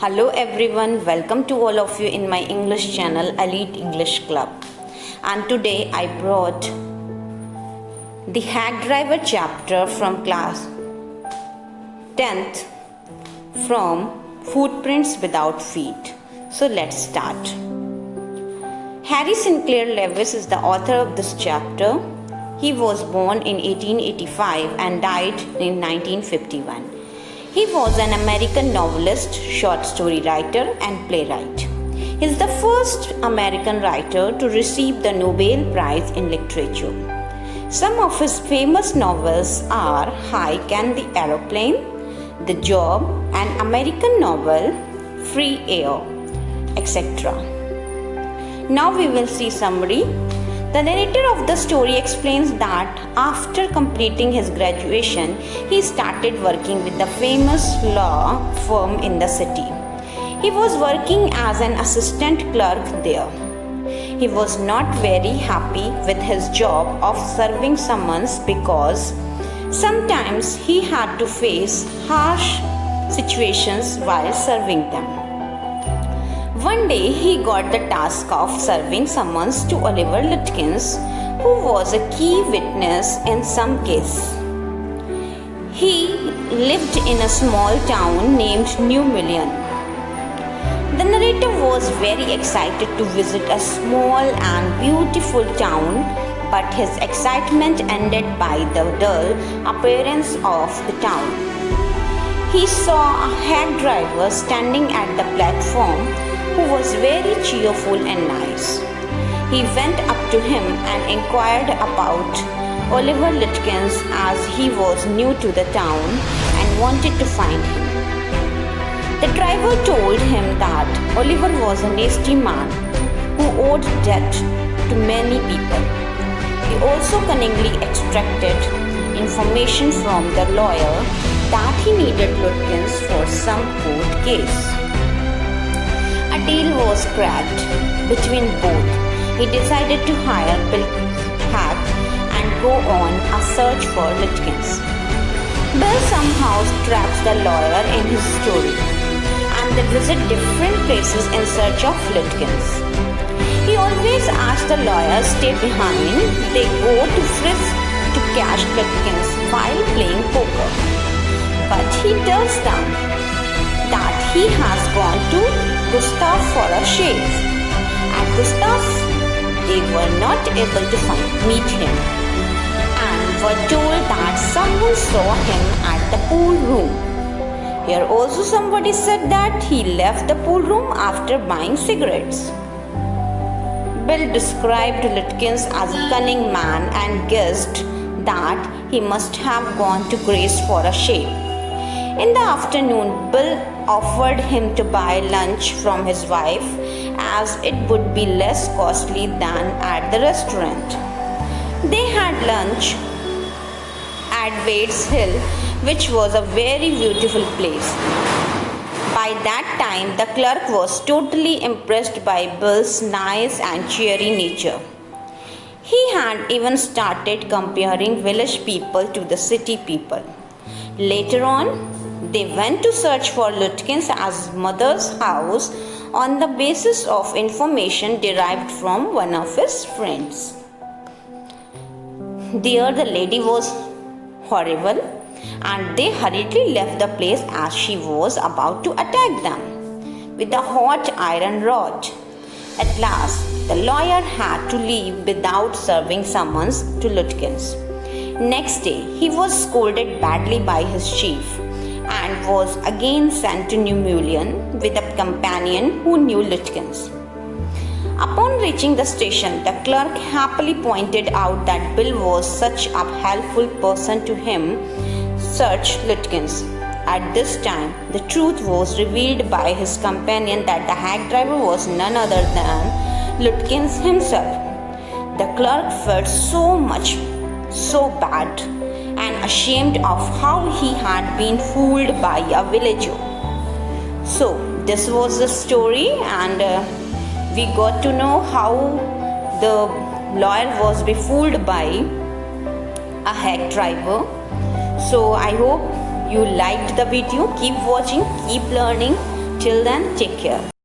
Hello everyone, welcome to all of you in my English channel Elite English Club. And today I brought the Hack Driver chapter from class 10th from Footprints Without Feet. So let's start. Harry Sinclair Lewis is the author of this chapter. He was born in 1885 and died in 1951. He was an American novelist, short story writer, and playwright. He is the first American writer to receive the Nobel Prize in Literature. Some of his famous novels are Hike and the Aeroplane, The Job, an American novel, Free Air, etc. Now we will see summary. The narrator of the story explains that after completing his graduation, he started working with the famous law firm in the city. He was working as an assistant clerk there. He was not very happy with his job of serving summons because sometimes he had to face harsh situations while serving them. One day he got the task of serving summons to Oliver Litkins, who was a key witness in some case. He lived in a small town named New Million. The narrator was very excited to visit a small and beautiful town, but his excitement ended by the dull appearance of the town. He saw a hack driver standing at the platform who was very cheerful and nice. He went up to him and inquired about Oliver Litkins as he was new to the town and wanted to find him. The driver told him that Oliver was a nasty man who owed debt to many people. He also cunningly extracted information from the lawyer that he needed Litkins for some court case. A deal was cracked between both. He decided to hire Bill Hack and go on a search for Litkins. Bill somehow traps the lawyer in his story, and they visit different places in search of Litkins. He always asks the lawyer stay behind. They go to Frisk to catch Litkins while playing poker. But he tells them that he has gone to Gustav for a shave. At Gustav, they were not able to meet him and were told that someone saw him at the pool room. Here also somebody said that he left the pool room after buying cigarettes. Bill described Litkins as a cunning man and guessed that he must have gone to Grace for a shave. In the afternoon, Bill offered him to buy lunch from his wife as it would be less costly than at the restaurant. They had lunch at Wade's Hill, which was a very beautiful place. By that time, the clerk was totally impressed by Bill's nice and cheery nature. He had even started comparing village people to the city people. Later on, they went to search for Litkins at his mother's house on the basis of information derived from one of his friends. There the lady was horrible and they hurriedly left the place as she was about to attack them with a hot iron rod. At last, the lawyer had to leave without serving summons to Litkins. Next day, he was scolded badly by his chief and was again sent to New Million with a companion who knew Litkins. Upon reaching the station, the clerk happily pointed out that Bill was such a helpful person to him. Search Litkins. At this time, the truth was revealed by his companion that the hack driver was none other than Litkins himself. The clerk felt so bad and ashamed of how he had been fooled by a villager. So this was the story, and we got to know how the lawyer was befooled by a hack driver. So I hope you liked the video. Keep watching, keep learning. Till then, take care.